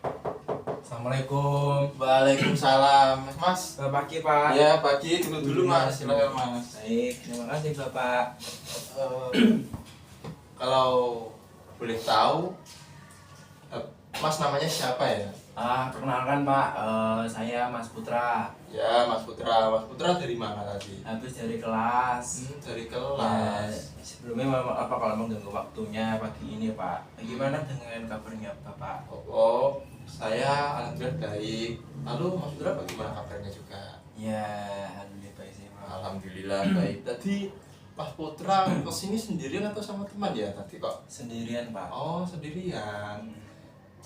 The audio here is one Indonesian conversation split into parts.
Assalamualaikum. Waalaikumsalam, Mas. Selamat pagi, Pak. Ya, pagi dulu Mas. Silakan Mas. Baik, terima kasih Bapak. Eh, Kalau boleh tahu, eh, Mas namanya siapa ya? Perkenalkan Pak, saya Mas Putra. Ya, Mas Putra. Mas Putra dari mana tadi? Habis dari kelas. Dari Ya, kelas. sebelumnya kalau mengganggu waktunya pagi ini Pak. Bagaimana dengan kabarnya Bapak? Saya alhamdulillah baik. Lalu Mas Putra bagaimana kabarnya juga? Ya, alhamdulillah baik sih Pak. Alhamdulillah baik. Tadi Mas Putra kesini sendirian atau sama teman ya tadi kok? Sendirian Pak. Oh, sendirian.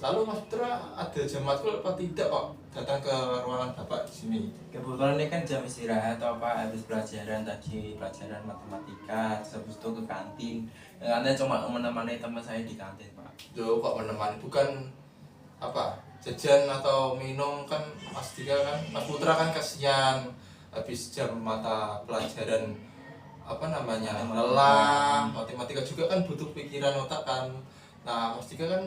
Lalu Mas Putra ada jam matkul apa tidak kok datang ke ruangan Bapak di sini? Kebetulan ini kan jam istirahat atau Pak, habis pelajaran tadi, pelajaran matematika, terus habis itu ke kantin. Anda cuma menemani teman saya di kantin Pak. Loh, kok menemani bukan apa? Jajan atau minum kan Mas Dika kan Mas Putra kan kasihan habis jam mata pelajaran lelah, matematika juga kan butuh pikiran otak kan. Nah, Mas Dika kan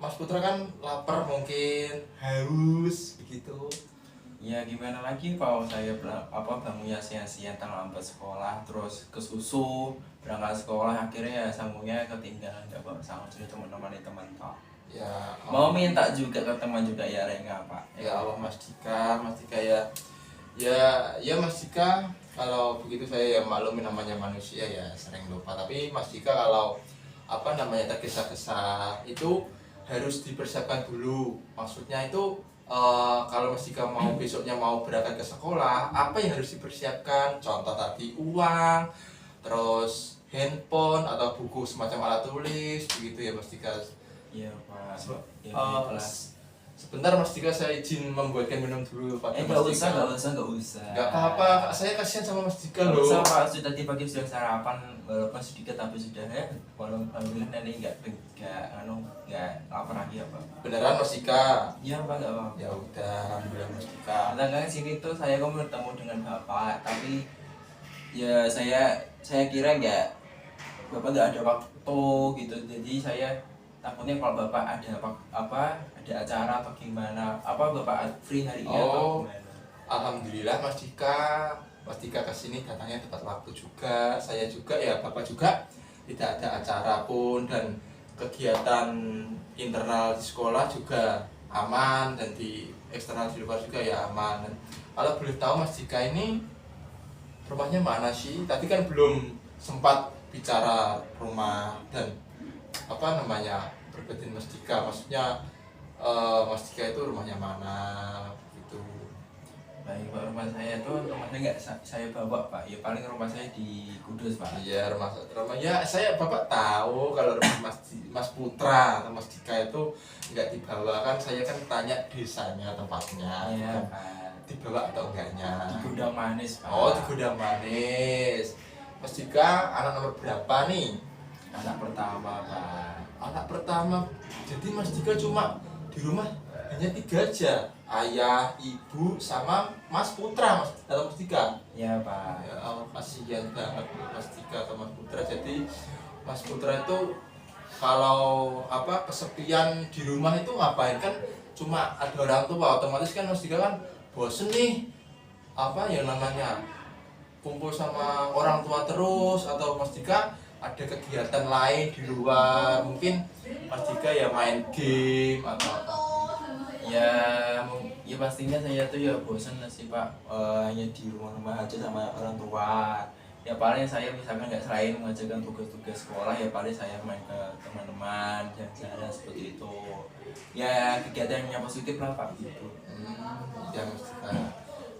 Mas Putra kan lapar mungkin, haus begitu. Ya gimana lagi kalau saya bangunnya siang-siang terlambat sekolah, terus kesusu berangkat sekolah, akhirnya ya sambungnya ketinggalan, nggak bawa sanggup jadi teman-teman toh. Ya, Mau minta juga ke teman juga ya Renga Pak. ya Allah Mas Dika ya, ya Mas Dika, kalau begitu saya ya maklumin namanya manusia ya sering lupa. Tapi Mas Dika kalau tergesa-gesa itu harus dipersiapkan dulu. Maksudnya itu kalau Mas Dika mau besoknya mau berangkat ke sekolah, apa yang harus dipersiapkan? Contoh tadi uang, terus handphone atau buku semacam alat tulis begitu ya Mas Dika. Iya Pak. Ya, Eh, baiklah. Sebentar Mas Dika, saya izin membuatkan minum dulu pada Nggak Mas usah, Dika. nggak usah. Nggak apa-apa, saya kasihan sama Mas Dika Nggak loh. usah Pak, sudah tadi pagi sudah sarapan, walaupun sedikit tapi sudah ya. Walaupun alhamdulillah nenek nggak lapar lagi ya Pak. Beneran Mas Dika? Iya Pak, nggak apa. Ya udah, alhamdulillah Mas Dika. Kadang-kadang sini tuh saya kok bertemu dengan Bapak, tapi ya saya kira Bapak nggak ada waktu gitu. Jadi saya takutnya kalau Bapak ada ada acara atau gimana, Bapak free hari ini atau gimana? Alhamdulillah Mas Dika kesini datangnya tepat waktu juga. Saya juga ya, Bapak juga tidak ada acara pun, dan kegiatan internal di sekolah juga aman, dan di eksternal di luar juga ya aman. Dan kalau boleh tahu Mas Dika ini rumahnya mana sih? Tadi kan belum sempat bicara rumah dan berbetin Mas Dika. Maksudnya Mas Dika itu rumahnya mana gitu. Baik Pak, rumah saya tuh rumahnya nggak saya bawa Pak. Ya paling rumah saya di Kudus Pak. Iya, rumah ya saya Bapak tahu kalau rumah Mas Putra atau Mas Dika itu nggak dibawa kan. Saya kan tanya desanya, tempatnya. Iya Kan Pak. dibawa atau enggaknya. Di Gudang Manis Pak. Oh, di Gudang Manis. Mas Dika anak nomor berapa nih? Anak pertama Pak. Anak pertama. Jadi Mas Dika cuma di rumah hanya 3 aja, ayah, ibu, sama Mas Putra atau Mas Dika. Iya Pak. Ya Allah, kasihan banget Mas Dika atau Mas Putra. Jadi Mas Putra itu kalau kesepian di rumah itu ngapain? Kan cuma ada orang tua, otomatis kan Mas Dika kan bosen nih yang namanya kumpul sama orang tua terus. Atau Mas Dika ada kegiatan lain di luar, mungkin Mas Dika ya main game atau apa. Ya pastinya saya tuh ya bosan sih Pak, hanya di rumah aja sama orang tua. Ya paling saya misalkan nggak selain mengerjakan tugas-tugas sekolah, ya paling saya main ke teman-teman, jalan-jalan seperti itu. Ya kegiatan yang positif lah Pak gitu. Ya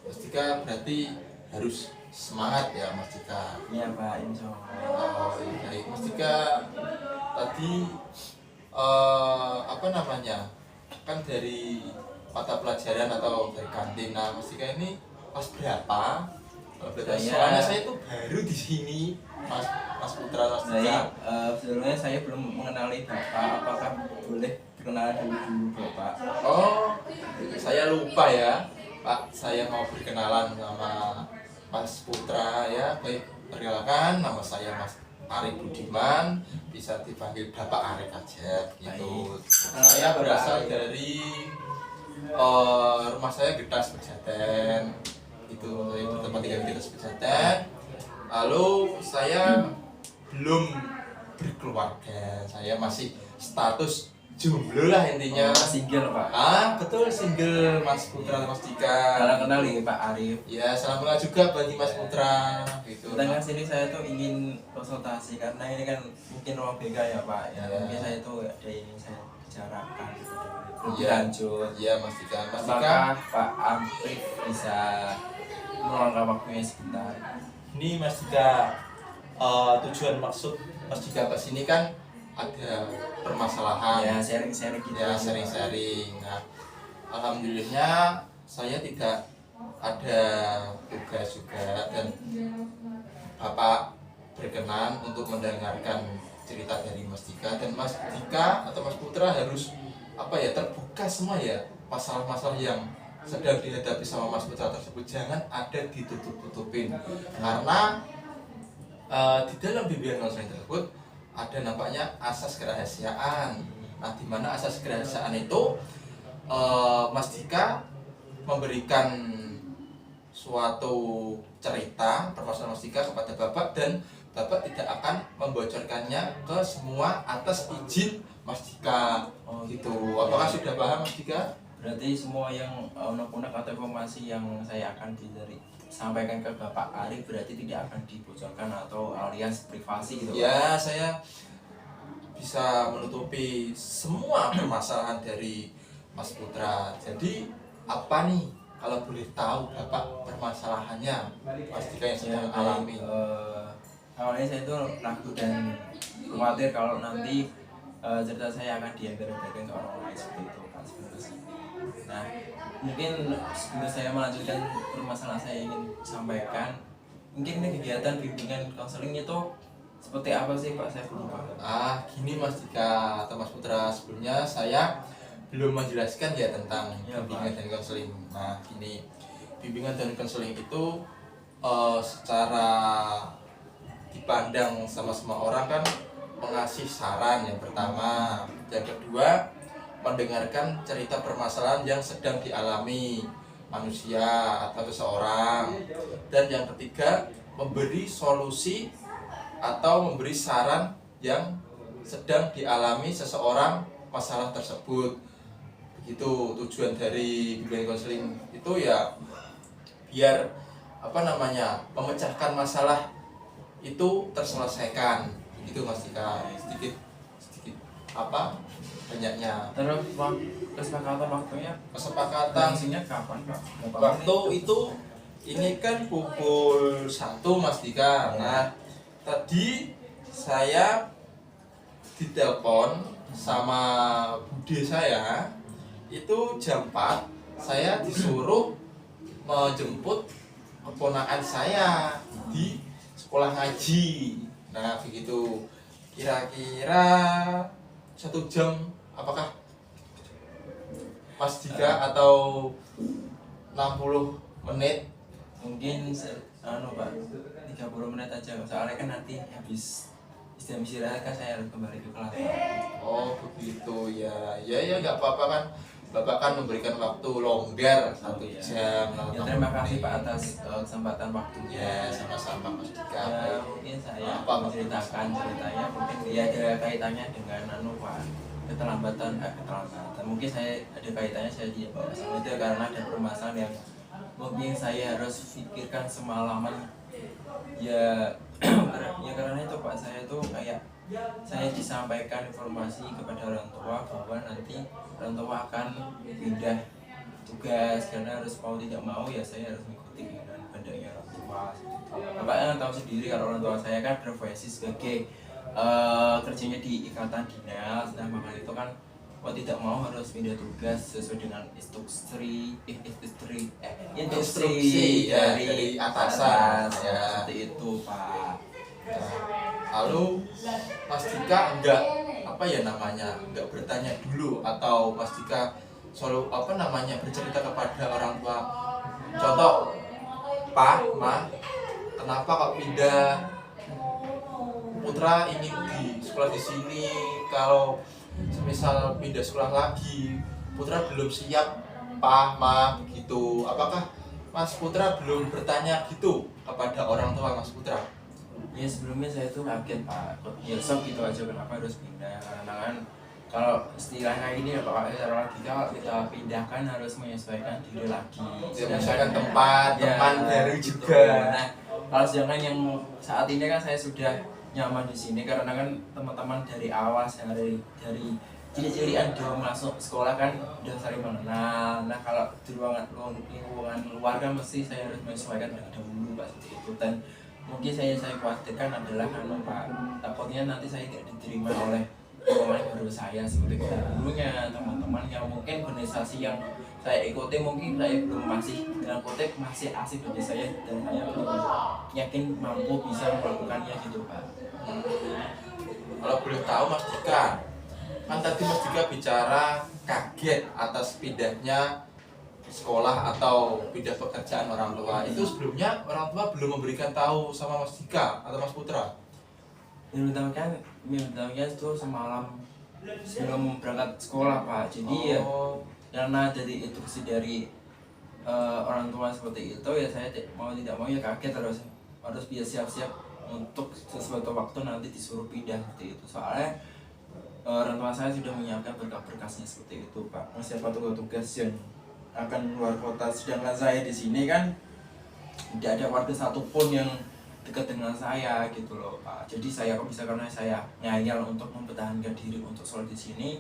Mas Dika berarti harus semangat ya Mas Dika. Iya Pak, insya Allah. Oh, baik Mas Dika, tadi kan dari mata pelajaran atau dari kantin. Nah, Mas Dika ini pas berapa? Soalnya saya tuh baru di sini, Mas Putra, Mas Dika. Sebelumnya saya belum mengenali Bapak, apakah boleh perkenalan dulu Bapak? Oh, saya lupa ya Pak, saya mau berkenalan sama Mas Putra ya. Baik, perkenalkan nama saya Mas Arif Budiman, bisa dipanggil Bapak Arif aja gitu. Baik. Saya Bapak berasal Arif. dari rumah saya Getas Pejaten, itu saya bertempat tinggal di Getas Pejaten. Lalu saya belum berkeluarga, saya masih status jomblo lah intinya. Single Pak. Betul, single Mas Putra Mas Dika. Salam kenal nih Pak Arif. Ya, salam kenal juga bagi Mas Putra gitu. Datang ke sini saya tuh ingin konsultasi karena ini kan mungkin ruang BK ya Pak. Ya, Ya. mungkin saya tuh ada yang ingin saya bicarakan lebih Iya. lanjut. Iya Mas Dika. Mas Dika, Apakah Pak Arif bisa meluangkan waktunya sebentar? ini Mas Dika, tujuan maksud Mas Dika ke sini kan ada permasalahan. Ya sharing-sharing gitu. Ya, sharing-sharing. Nah, alhamdulillahnya saya tidak ada tugas juga dan Bapak berkenan untuk mendengarkan cerita dari Mas Dika, dan Mas Dika atau Mas Putra harus terbuka semua ya masalah-masalah yang sedang dihadapi sama Mas Putra tersebut, jangan ada ditutup-tutupin karena di dalam bimbingan konseling tersebut ada nampaknya asas kerahasiaan. Nah, di mana asas kerahasiaan itu Mas Dika memberikan suatu cerita permasalahan Mas Dika kepada Bapak, dan Bapak tidak akan membocorkannya ke semua atas izin Mas Dika. Oh, Gitu. Apakah sudah paham Mas Dika? Berarti semua yang unek-unek atau informasi yang saya akan sampaikan ke Bapak Arif berarti tidak akan dibocorkan atau alias privasi gitu. Ya, saya bisa menutupi semua permasalahan dari Mas Putra. Jadi apa nih kalau boleh tahu Bapak permasalahannya Mas Dika yang sedang alami? Awalnya saya itu ragu dan khawatir kalau nanti cerita saya akan diambil-ambilkan ke orang lain seperti itu Pak sebenarnya. Nah, mungkin sebelum saya melanjutkan permasalahan saya ingin sampaikan, mungkin ini kegiatan bimbingan konseling itu seperti apa sih Pak? Saya belum paham. Gini Mas Dika atau Mas Putra, sebelumnya saya belum menjelaskan ya tentang Ya, bimbingan Pak. dan konseling. Nah, gini, bimbingan dan konseling itu secara dipandang sama semua orang kan mengasih saran yang pertama, yang kedua mendengarkan cerita permasalahan yang sedang dialami manusia atau seseorang, dan yang ketiga memberi solusi atau memberi saran yang sedang dialami seseorang masalah tersebut. Begitu tujuan dari bimbingan konseling itu ya, biar memecahkan masalah itu terselesaikan. Begitu Mas Dika, sedikit banyaknya. Terus kesepakatan waktunya Kesepakatan langsungnya kapan Pak? Berapa waktu menit? itu ini kan pukul 1 Mas Dika. Nah, tadi saya ditelepon sama bude saya itu jam 4, saya disuruh menjemput keponakan saya di sekolah ngaji. Nah, begitu. Kira-kira 1 jam, apakah Mas Dika atau 60 menit? Mungkin Pak 30 menit aja, soalnya kan nanti habis istirahat kan saya harus kembali ke kelas. Oh begitu ya, nggak apa-apa kan, Bapak kan memberikan waktu longgar 1 jam. Ya, terima kasih Pak atas kesempatan waktunya. Ya, sama-sama Mas Dika. Ya, mungkin saya Apa, Mas? menceritakan ceritanya, mungkin dia ada kaitannya dengan Pak keterlambatan. Mungkin saya ada kaitannya, saya di sama itu karena ada permasalahan yang mungkin saya harus pikirkan semalaman. Ya ya karena itu Pak, saya itu kayak saya disampaikan informasi kepada orang tua bahwa nanti orang tua akan pindah tugas, karena harus mau tidak mau ya saya harus mengikuti dengan kehendaknya orang tua. Bapak kan tahu sendiri kalau orang tua saya kan profesi sebagai kerjanya di ikatan dinas. Nah makanya itu kan mau tidak mau harus pindah tugas sesuai dengan instruksi ya, dari atasan ya. Seperti itu Pak. Nah, lalu Mas Dika nggak bertanya dulu, atau Mas Dika selalu bercerita kepada orang tua, contoh, Pak, Ma, kenapa kok pindah? putra ingin di sekolah di sini, kalau semisal pindah sekolah lagi putra belum siap pak ma begitu, apakah Mas Putra belum bertanya gitu kepada orang tua Mas Putra? Ya sebelumnya saya tuh kaget Pak, ya shock gitu aja kenapa harus pindah, karena kan kalau istilahnya ini ya Pak, secara logika kalau kita pindahkan harus menyesuaikan diri lagi, Ya, misalkan tempat, ya, teman baru gitu. juga. Nah, kalau sedangkan yang saat ini kan saya sudah nyaman di sini karena kan teman-teman dari awal dari ciri-cirian dia masuk sekolah kan udah saling mengenal. Nah kalau di lingkungan luar kan mesti saya harus menyesuaikan terlebih dahulu Pak, seperti itu. Dan mungkin saya khawatirkan adalah Pak, takutnya nanti saya tidak diterima oleh lingkungan baru saya seperti dulunya, teman-teman yang mungkin organisasi yang saya ikuti mungkin saya belum masih dalam konteks masih asik bagi saya, dan saya belum yakin mampu bisa melakukannya gitu Pak. Kalau boleh tahu Mas Dika, kan tadi Mas Dika bicara kaget atas pindahnya sekolah atau pindah pekerjaan orang tua. Itu sebelumnya orang tua belum memberikan tahu sama Mas Dika atau Mas Putra? Minta itu semalam sebelum berangkat sekolah Pak. Jadi ya karena jadi instruksi dari orang tua seperti itu, ya saya mau tidak mau ya kaget, harus bisa siap-siap untuk sesuatu waktu nanti disuruh pindah seperti itu. Soalnya orang tua saya sudah menyiapkan berkas-berkasnya seperti itu Pak. Siapa tugas yang akan luar kota, sedangkan saya di sini kan tidak ada warga satupun yang dekat dengan saya gitu loh Pak. Jadi saya kok bisa, karena saya ngayal untuk mempertahankan diri untuk sholat di sini.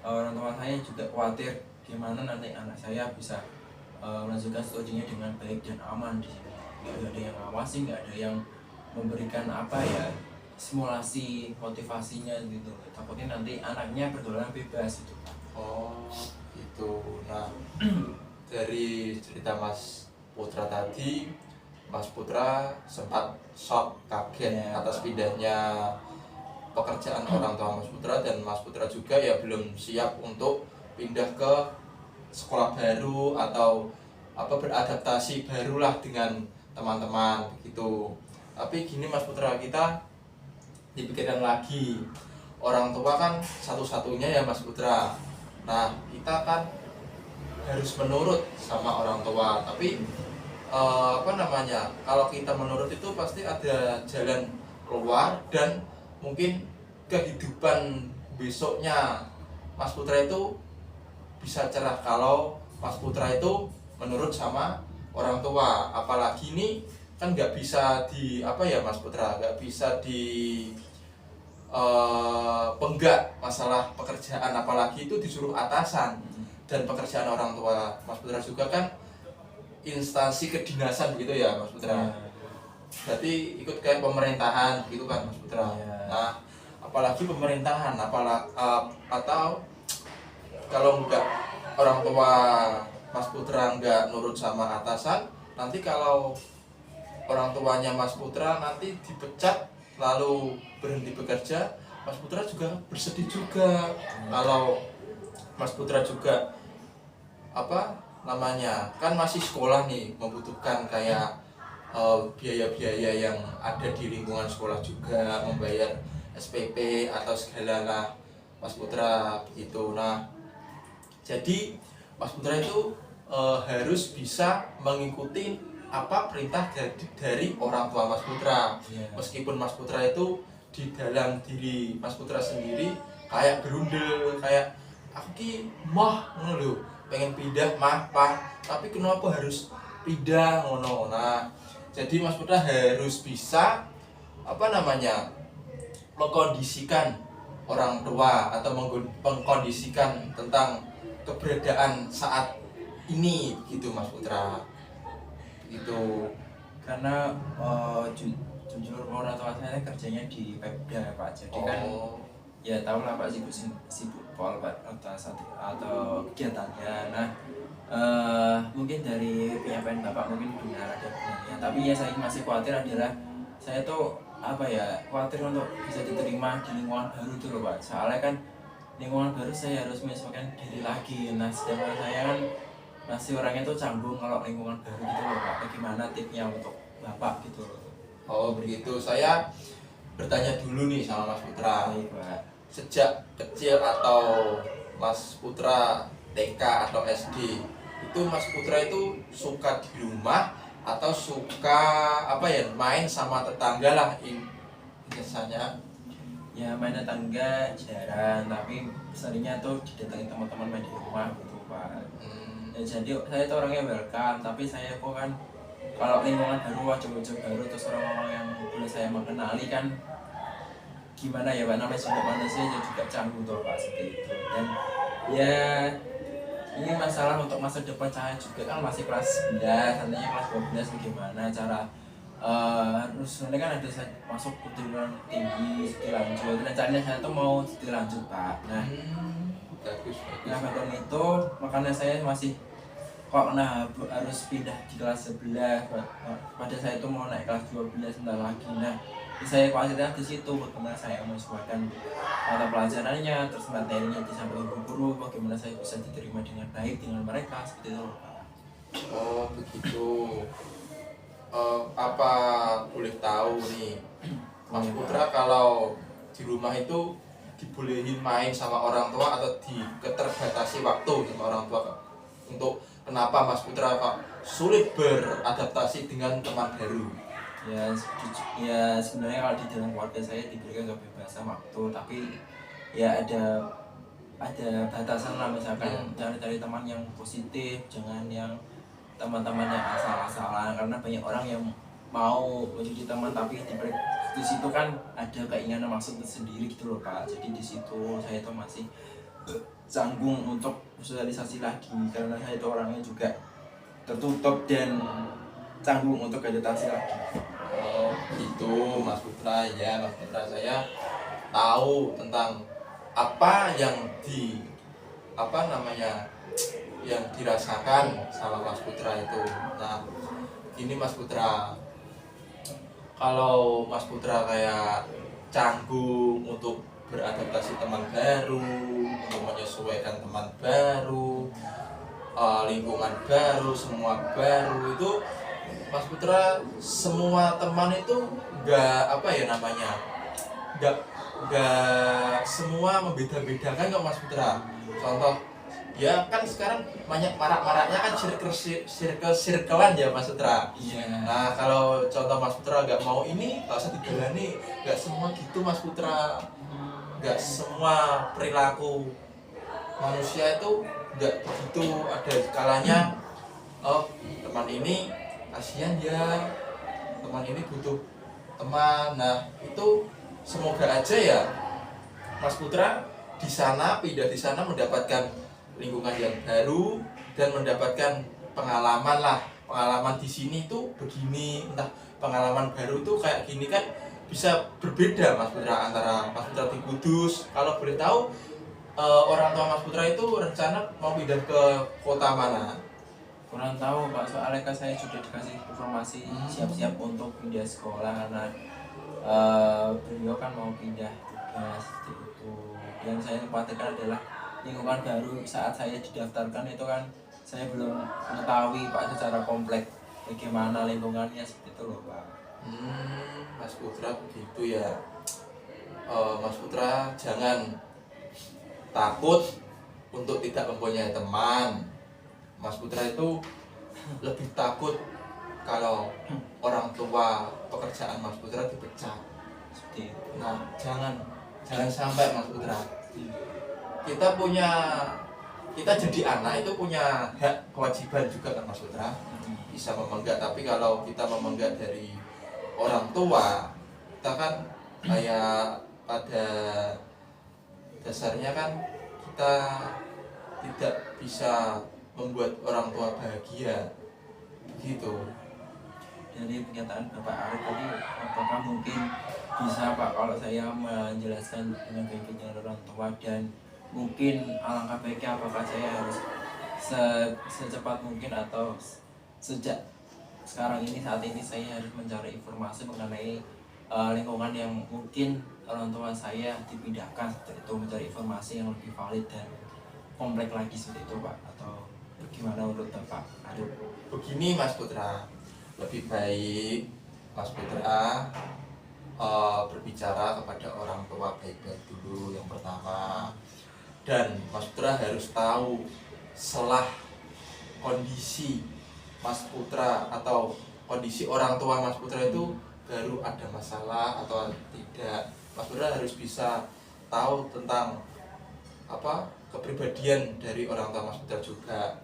Orang tua saya juga khawatir gimana nanti anak saya bisa melanjutkan studinya dengan baik dan aman di sini. Nggak ada yang ngawasi, nggak ada yang memberikan apa ya, simulasi motivasinya gitu. Takutnya nanti anaknya berjalan bebas gitu Pak. Oh gitu. Nah dari cerita Mas Putra tadi, Mas Putra sempat shock, kaget atas pindahnya pekerjaan orang tua Mas Putra, dan Mas Putra juga ya belum siap untuk pindah ke sekolah baru atau beradaptasi barulah dengan teman-teman begitu. Tapi gini Mas Putra, kita dipikirkan lagi, orang tua kan satu-satunya ya Mas Putra. Nah kita kan harus menurut sama orang tua, tapi kalau kita menurut itu pasti ada jalan keluar, dan mungkin kehidupan besoknya Mas Putra itu bisa cerah kalau Mas Putra itu menurut sama orang tua. Apalagi ini kan nggak bisa Mas Putra nggak bisa penggak masalah pekerjaan, apalagi itu disuruh atasan. Dan pekerjaan orang tua Mas Putra juga kan instansi kedinasan begitu ya Mas Putra. Berarti ikut kayak pemerintahan gitu kan Mas Putra. Nah apalagi pemerintahan, atau kalau enggak orang tua Mas Putra enggak nurut sama atasan, nanti kalau orang tuanya Mas Putra nanti dipecat lalu berhenti bekerja, Mas Putra juga bersedih juga. Kalau Mas Putra juga kan masih sekolah nih, membutuhkan kayak biaya-biaya yang ada di lingkungan sekolah juga, membayar SPP atau segala lah Mas Putra begitu. Nah jadi Mas Putra itu harus bisa mengikuti apa perintah dari orang tua Mas Putra. Meskipun Mas Putra itu di dalam diri Mas Putra sendiri kayak gerundel, kayak aku ki ngono lho, pengen pindah mah Pak, tapi kenapa harus pindah ngono. Nah jadi Mas Putra harus bisa mengkondisikan orang tua atau mengkondisikan tentang keberadaan saat ini gitu Mas Putra gitu. Karena jujur orang tua saya kerjanya di Pemda Pak, jadi kan ya tahu lah Pak, sibuk pol Pak atau kegiatannya. Nah mungkin dari penyampaian Bapak mungkin benar, ada benarnya, tapi ya saya masih khawatir adalah saya tuh khawatir untuk bisa diterima di lingkungan baru itu loh Pak. Soalnya kan lingkungan baru saya harus menyesuaikan diri lagi. Nah sedangkan saya kan masih orangnya tuh canggung kalau lingkungan baru gitu loh Pak. Bagaimana tipsnya untuk Bapak gitu loh? Oh begitu. Saya bertanya dulu nih sama Mas Putra. Baik Pak. Sejak kecil atau Mas Putra TK atau SD, itu Mas Putra itu suka di rumah atau suka apa ya, main sama tetangga lah biasanya. Ya main tetangga jarang, tapi seringnya tuh didatangi teman-teman main di rumah gitu Pak. Hmm, Ya, jadi saya tuh orangnya welcome, tapi saya kok kan kalau lingkungan baru, wajah-wajah baru, terus orang-orang yang boleh saya mengenali kan gimana ya Pak, namanya juga manusia jadi juga canggung tuh Pak, seperti itu. Dan ya ini masalah untuk masa depan saya juga kan masih kelas 11, nantinya kelas 12 bagaimana cara harus nanti kan ada saya masuk perguruan tinggi studi lanjut, rencananya saya tuh mau studi lanjut Pak. Nah, bagus nah bagus. badan itu makanya saya masih kok harus pindah di kelas 11 pada saya itu mau naik kelas 12 sebentar lagi. Nah saya khawatirnya di situ bagaimana saya menyesuaikan mata pelajarannya, terus materinya disampaikan guru, bagaimana saya bisa diterima dengan baik dengan mereka seperti itu Pak. Oh begitu. Apa boleh tahu nih, Mas Putra kalau di rumah itu dibolehin main sama orang tua atau diketerbatasi waktu sama orang tua? Untuk kenapa Mas Putra kok sulit beradaptasi dengan teman baru? Ya sebenarnya kalau di dalam keluarga saya diberikan kebebasan waktu, tapi ya ada batasan lah, misalkan cari-cari teman yang positif, jangan yang teman-teman yang asal-asalan, karena banyak orang yang mau menjadi teman tapi di situ kan ada keinginan maksud tersendiri gitu loh Pak. Jadi di situ saya tuh masih canggung untuk sosialisasi lagi, karena saya itu orangnya juga tertutup dan canggung untuk adaptasi lagi. Oh itu Mas Putra, ya Mas Putra, saya tahu tentang apa yang apa namanya, yang dirasakan sama Mas Putra itu. Nah ini Mas Putra, kalau Mas Putra kayak canggung untuk beradaptasi teman baru, untuk menyesuaikan teman baru, lingkungan baru, semua baru itu, Mas Putra semua teman itu nggak apa ya namanya, nggak nggak semua membeda-bedakan kok Mas Putra. Contoh ya kan sekarang banyak marak-maraknya kan circle-circlean ya Mas Putra. Iya. Nah kalau contoh Mas Putra nggak mau ini, nggak usah dijalani, nggak semua gitu Mas Putra. Nggak semua perilaku manusia itu nggak begitu, ada kalanya oh teman ini kasihan ya, teman ini butuh teman. Nah itu semoga aja ya Mas Putra di sana, pindah di sana, mendapatkan lingkungan yang baru dan mendapatkan pengalaman lah. Pengalaman di sini tuh begini, entah pengalaman baru tuh kayak gini kan bisa berbeda Mas Putra antara Mas Putra di Kudus. Kalau boleh tahu, orang tua Mas Putra itu rencana mau pindah ke kota mana? Kurang tahu Pak, soalnya kan saya sudah dikasih informasi siap-siap untuk pindah sekolah, karena beliau kan mau pindah juga seperti itu. Yang saya khawatirkan adalah lingkungan baru saat saya didaftarkan itu kan saya belum mengetahui Pak secara komplek bagaimana lingkungannya seperti itu loh Pak. Mas Putra begitu ya. Mas Putra jangan takut untuk tidak mempunyai teman. Mas Putra itu lebih takut kalau orang tua pekerjaan Mas Putra dipecat. Seperti itu. Nah, jangan sampai Mas Putra. Kita jadi anak itu punya hak kewajiban juga kan Mas Putra. Bisa memenggat, tapi kalau kita memenggat dari orang tua, kita kan kayak pada dasarnya kan kita tidak bisa membuat orang tua bahagia gitu. Dari pernyataan Bapak Arif tadi, apakah mungkin bisa Pak kalau saya menjelaskan dengan baik dengan orang tua, dan mungkin alangkah baiknya apakah saya harus secepat mungkin atau sejak sekarang ini, saat ini saya harus mencari informasi mengenai lingkungan yang mungkin orang tua saya dipindahkan seperti itu, mencari informasi yang lebih valid dan kompleks lagi seperti itu Pak, atau bagaimana menurut Bapak Arif? Begini Mas Putra, lebih baik Mas Putra berbicara kepada orang tua baik-baik dulu yang pertama, dan Mas Putra harus tahu selah kondisi Mas Putra atau kondisi orang tua Mas Putra itu baru ada masalah atau tidak. Mas Putra harus bisa tahu tentang apa kepribadian dari orang tua Mas Putra juga.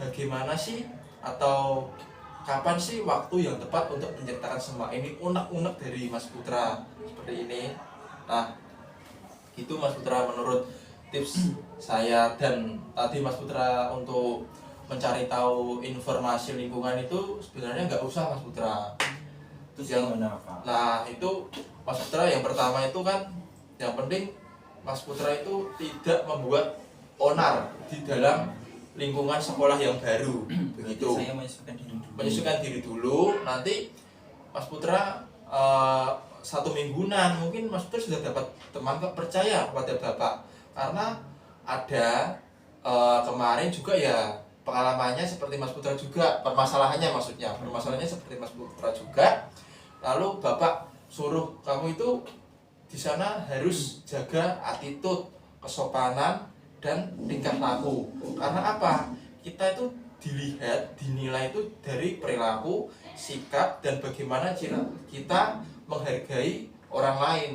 Bagaimana sih atau kapan sih waktu yang tepat untuk menceritakan semua ini unek-unek dari Mas Putra seperti ini. Nah, itu Mas Putra menurut tips saya. Dan tadi Mas Putra untuk mencari tahu informasi lingkungan itu sebenarnya nggak usah Mas Putra. Terus Yang gimana Pak? Nah, itu Mas Putra yang pertama itu kan yang penting Mas Putra itu tidak membuat onar di dalam lingkungan sekolah yang baru. Begitu. Saya menyesuaikan diri dulu. Menyesuaikan diri dulu, nanti Mas Putra 1 mingguan mungkin Mas Putra sudah dapat teman kok, percaya kepada Bapak. Karena ada kemarin juga ya pengalamannya seperti Mas Putra juga, permasalahannya seperti Mas Putra juga. Lalu Bapak suruh kamu itu di sana harus jaga attitude, kesopanan dan tingkah laku. Karena apa? Kita itu dilihat, dinilai itu dari perilaku, sikap, dan bagaimana kita menghargai orang lain.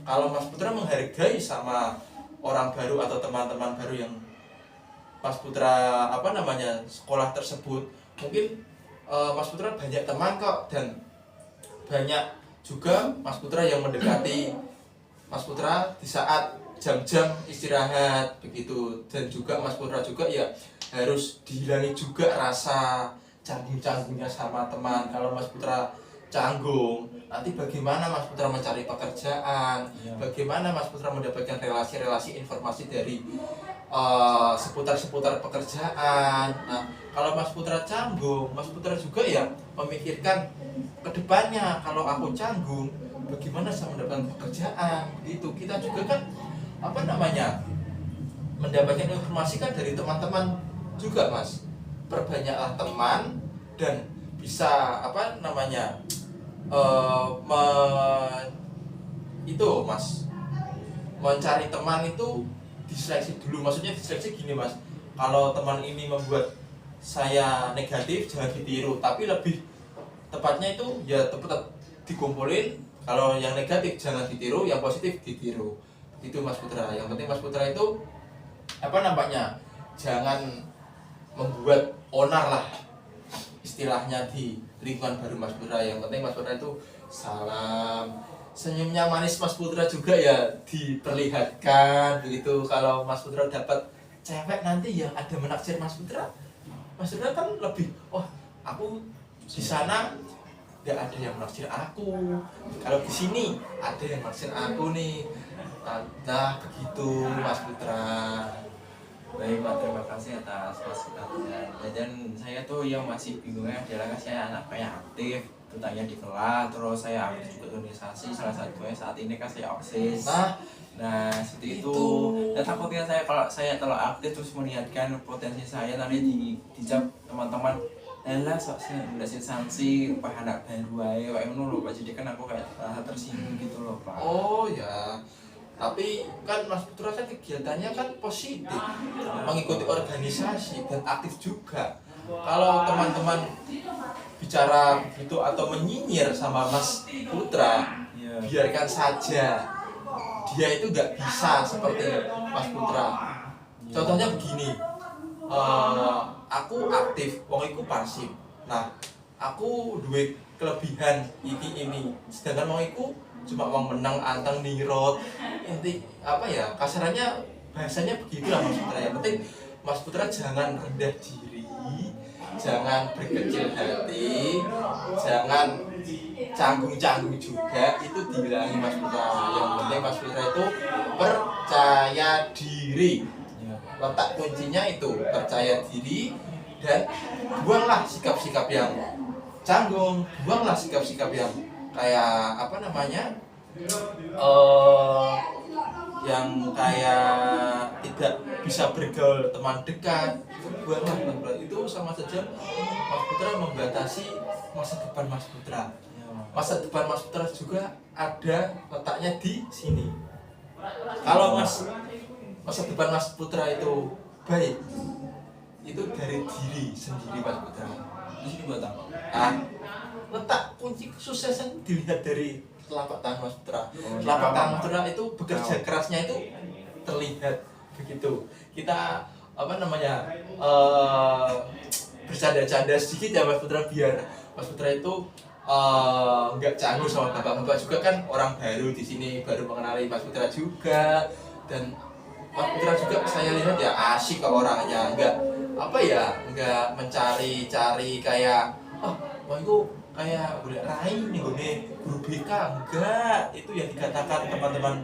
Kalau Mas Putra menghargai sama orang baru atau teman-teman baru yang Mas Putra sekolah tersebut, mungkin Mas Putra banyak teman kok, dan banyak juga Mas Putra yang mendekati Mas Putra di saat jam-jam istirahat begitu. Dan juga Mas Putra juga ya harus dihilangi juga rasa canggung-canggungnya sama teman. Kalau Mas Putra canggung, nanti bagaimana Mas Putra mencari pekerjaan, bagaimana Mas Putra mendapatkan relasi-relasi informasi dari seputar-seputar pekerjaan. Nah, kalau Mas Putra canggung, Mas Putra juga ya memikirkan kedepannya, kalau aku canggung, bagaimana saya mendapatkan pekerjaan. Gitu. Kita juga kan mendapatkan informasi kan dari teman-teman juga, Mas. Perbanyaklah teman dan bisa Mas, mencari teman itu diseleksi dulu. Maksudnya diseleksi gini, Mas, kalau teman ini membuat saya negatif jangan ditiru, tapi lebih tepatnya itu ya tetap dikumpulin. Kalau yang negatif jangan ditiru, yang positif ditiru. Itu Mas Putra. Yang penting Mas Putra itu jangan membuat onar lah istilahnya di lingkungan baru Mas Putra. Yang penting Mas Putra itu salam, senyumnya manis Mas Putra juga ya diperlihatkan begitu. Kalau Mas Putra dapat cewek nanti yang ada menaksir Mas Putra kan lebih, aku di sana nggak ada yang menaksir aku, kalau di sini ada yang menaksir aku nih. Nah begitu Mas Putra. Baik Pak, terima kasih atas masukannya. Dan saya tuh yang masih bingungnya adalah saya anak kayak aktif, terutama di kelas, terus saya aktif juga organisasi, salah satunya saat ini kan saya OSIS. Nah seperti itu. Dan takutnya kalau saya terlalu aktif terus melihatkan potensi saya nanti dicap teman-teman, lah sok sih udah sanksi Pak anak baru aja kayak ngono lho Pak. Jadi kan aku kayak tersinggung gitu loh Pak. Oh ya, tapi kan Mas Putra kan kegiatannya kan positif, mengikuti organisasi dan aktif juga. Kalau teman-teman bicara begitu atau menyinyir sama Mas Putra, biarkan saja. Dia itu nggak bisa seperti Mas Putra. Contohnya begini, aku aktif, wong iku pasif. Nah, aku duit kelebihan ini, sedangkan wong iku cuma mau menang anteng nirot. Inti kasarannya bahasanya begitulah Mas Putra. Yang penting Mas Putra jangan rendah diri, jangan berkecil hati, jangan canggung-canggung juga, itu dihilangi Mas Putra. Yang penting Mas Putra itu percaya diri. Letak kuncinya itu percaya diri, dan buanglah sikap-sikap yang canggung, buanglah sikap-sikap yang kayak yang kayak tidak bisa bergaul teman dekat. Buanglah, itu sama saja Mas Putra membatasi masa depan Mas Putra. Ya, Masa depan Mas Putra juga ada letaknya di sini. Kalau masa depan Mas Putra itu baik, itu dari diri sendiri Mas Putra. di sini buat apa? Ah, letak kunci kesuksesan dilihat dari telapak tangan Mas Putra. Oh, Telapak iya, tangan Pak. Mas Putra itu bekerja kerasnya itu terlihat begitu. Kita apa namanya bercanda-canda sedikit ya Mas Putra, biar Mas Putra itu nggak canggung sama bapak-bapak juga kan, orang baru di sini, baru mengenali Mas Putra juga. Dan Mas Putra juga saya lihat ya asik ke orangnya, nggak apa ya, nggak mencari-cari kayak wah itu kayak boleh rai nih guru BK, enggak, itu yang dikatakan teman-teman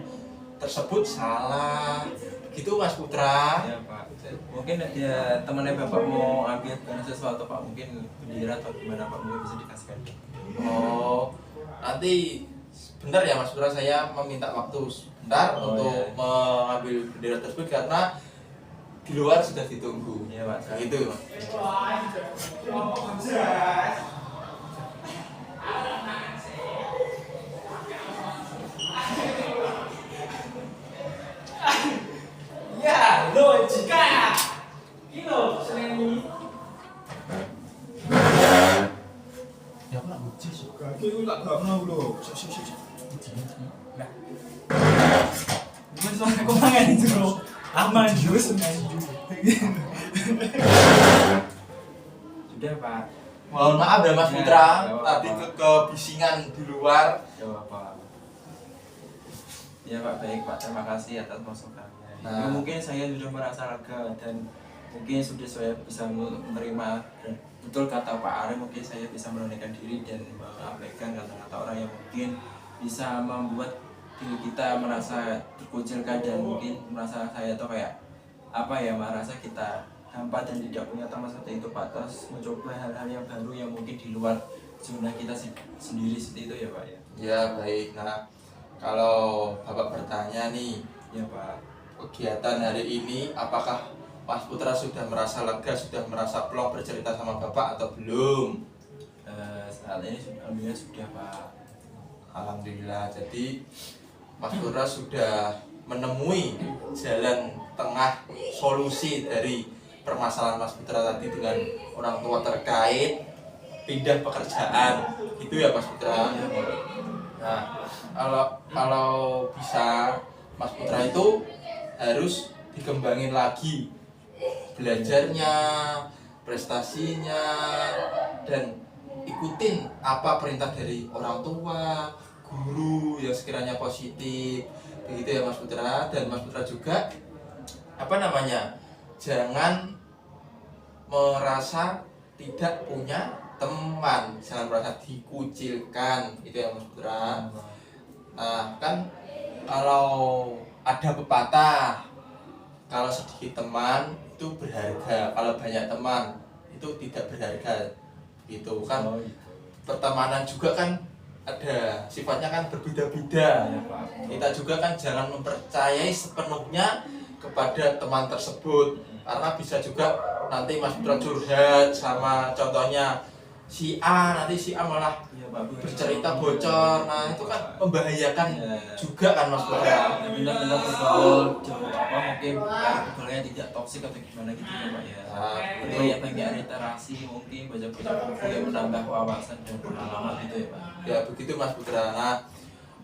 tersebut salah gitu Mas Putra. Ya Pak, mungkin ada temannya Bapak mau ambil karena sesuatu Pak, mungkin bendera atau gimana Pak, mungkin bisa dikasihkan. Oh, nanti sebentar ya Mas Putra, saya meminta waktu sebentar untuk iya. mengambil bendera tersebut karena di luar sudah ditunggu. Iya Pak, saya- Gitu. Ya, lo jika ini lo seneng ini. Ya aku nak buci sih. Kaki lu tak mau lo. Sip. Nah. Gimana soalnya kau mangan itu lo? Aman juga seneng juga. Sudah Pak. Mohon maaf ya Mas Ya, Putra, nggak apa-apa. tadi kebisingan di luar. Ya Bapak. Ya Pak, baik Pak, terima kasih atas masukannya. Nah. Ya, mungkin saya sudah merasa lega dan mungkin sudah saya bisa menerima, dan betul kata Pak Ari, mungkin saya bisa menundukkan diri dan mengabaikan kata-kata orang yang mungkin bisa membuat diri kita merasa terkucilkan dan mungkin merasa saya tuh kayak apa ya, merasa kita hampa dan tidak punya teman seperti itu Pak. Terus mencoba hal-hal yang baru yang mungkin di luar zona kita sendiri seperti itu ya Pak ya. Ya baik. Nah, kalau Bapak bertanya nih, Ya Pak. kegiatan hari ini apakah Mas Putra sudah merasa lega, sudah merasa plong bercerita sama Bapak atau belum? Saat ini alhamdulillah sudah Pak. Alhamdulillah. Jadi Mas Putra sudah menemui jalan tengah solusi dari permasalahan Mas Putra tadi dengan orang tua terkait pindah pekerjaan. Itu ya Mas Putra. Nah, kalau bisa Mas Putra itu harus dikembangin lagi belajarnya, prestasinya, dan ikutin apa perintah dari orang tua, guru yang sekiranya positif, begitu ya Mas Putra. Dan Mas Putra juga apa namanya, jangan merasa tidak punya teman, jangan merasa dikucilkan, itu ya Mas Putra. Nah kan kalau ada pepatah, kalau sedikit teman itu berharga, kalau banyak teman itu tidak berharga, gitu kan. Oh, iya. Pertemanan juga kan ada sifatnya kan berbeda-beda. Ya, Pak. Kita juga kan jangan mempercayai sepenuhnya kepada teman tersebut, karena bisa juga nanti Mas Putra curhat sama contohnya si A, nanti si A malah Ya, Pak. bercerita bocor. Nah itu kan membahayakan Ya. juga kan Mas Putra. Ya, benar-benar betul jauh apa mungkin ya, tidak toksik atau gimana gitu ya Pak ya. Nah, Betul ya, banyak literasi, mungkin baca-baca buku yang menambah wawasan dan pengalaman gitu ya Pak. Ya begitu Mas Putra. Nah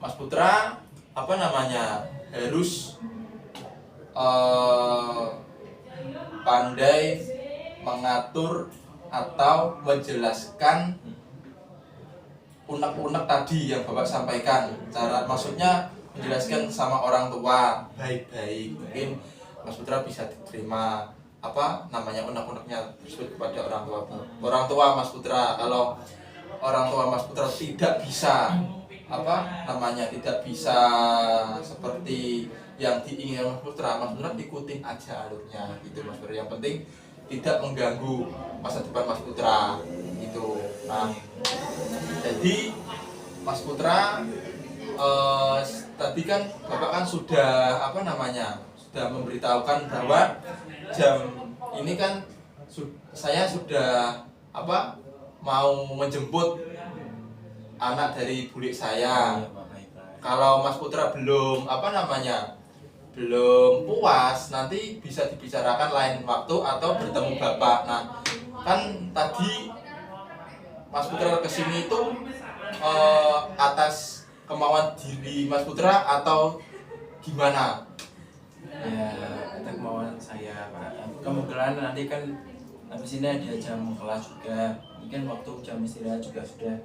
Mas Putra apa namanya, harus pandai mengatur atau menjelaskan unek-unek tadi yang Bapak sampaikan. Maksudnya menjelaskan sama orang tua baik-baik. Mungkin Mas Putra bisa diterima apa namanya unek-uneknya tersebut kepada orang tua Mas Putra. Kalau orang tua Mas Putra tidak bisa apa namanya, tidak bisa seperti yang diinginkan Mas Putra ikutin aja alurnya gitu Mas Putra. Yang penting tidak mengganggu masa depan Mas Putra gitu. Nah jadi Mas Putra tadi kan Bapak kan sudah apa namanya, sudah memberitahukan bahwa jam ini kan saya sudah apa mau menjemput anak dari bulik saya. Iya, Pak, baiklah. Kalau Mas Putra belum belum puas, nanti bisa dibicarakan lain waktu atau bertemu Bapak. Nah, kan tadi Mas Putra kesini itu atas kemauan diri Mas Putra atau gimana? Ya, itu kemauan saya, Pak. Kebetulan nanti kan habis ini ada jam kelas juga. Ini kan waktu jam istirahat juga sudah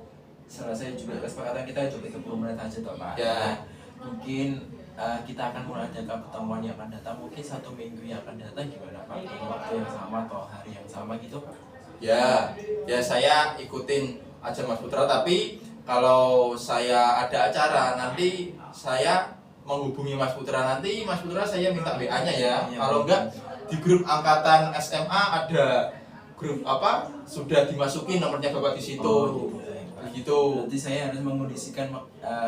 selesai juga. Kesepakatan kita juga 30 menit aja toh, Pak. Ya. Nah, mungkin kita akan mengadakan pertemuan yang akan datang, mungkin 1 minggu yang akan datang, gimana Pak? Di waktu yang sama atau hari yang sama gitu, Pak? Ya, ya saya ikutin aja Mas Putra, tapi kalau saya ada acara nanti saya menghubungi Mas Putra, nanti Mas Putra saya minta WA-nya ya. Iya, Kalau enggak di grup angkatan SMA ada grup apa sudah dimasukin nomornya Bapak di situ. Oh, baik, Pak. Begitu. Berarti saya harus mengondisikan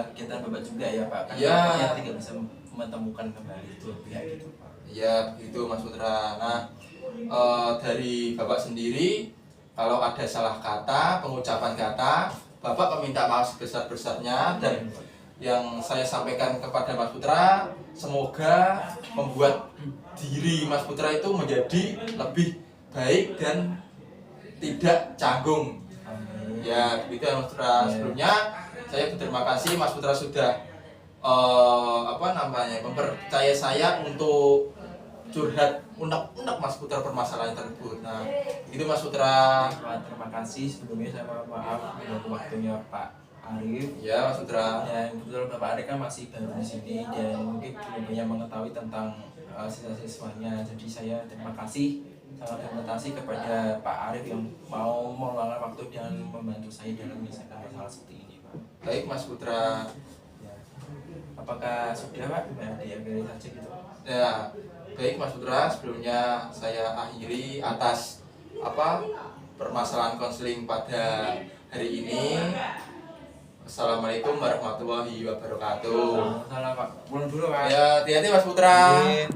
kegiatan Bapak juga ya, Pak? Kan Ya. Bapaknya tidak bisa menemukan kembali itu pihak gitu, Pak. Ya, begitu Mas Putra. Nah, dari Bapak sendiri kalau ada salah kata, pengucapan kata, Bapak meminta maaf sebesar-besarnya, dan yang saya sampaikan kepada Mas Putra, semoga membuat diri Mas Putra itu menjadi lebih baik dan tidak canggung. Amin. Ya, begitu ya Mas Putra. Ya. Sebelumnya saya berterima kasih Mas Putra sudah mempercayai saya untuk curhat unek-unek Mas Putra permasalahan tersebut. Nah, itu Mas Putra. Pak, terima kasih sebelumnya. Saya mohon maaf untuk waktunya Pak Arif. Ya, Mas Putra. Dan kebetulan Bapak Arif kan masih baru di sini dan mungkin belum banyak mengetahui tentang siswa-siswanya. Jadi saya terima kasih, sangat terima kasih kepada Pak Arif yang mau meluangkan waktu dan membantu saya dalam menyelesaikan masalah seperti ini, Pak. Baik Mas Putra. Ya. Apakah sudah, Pak? Ada yang dari saja gitu? Ya, baik Mas Putra. Sebelumnya saya akhiri atas permasalahan konseling pada hari ini. Assalamualaikum warahmatullahi wabarakatuh. Salah, Pak. Pulang dulu, Pak. Ya, hati-hati Mas Putra. Iya.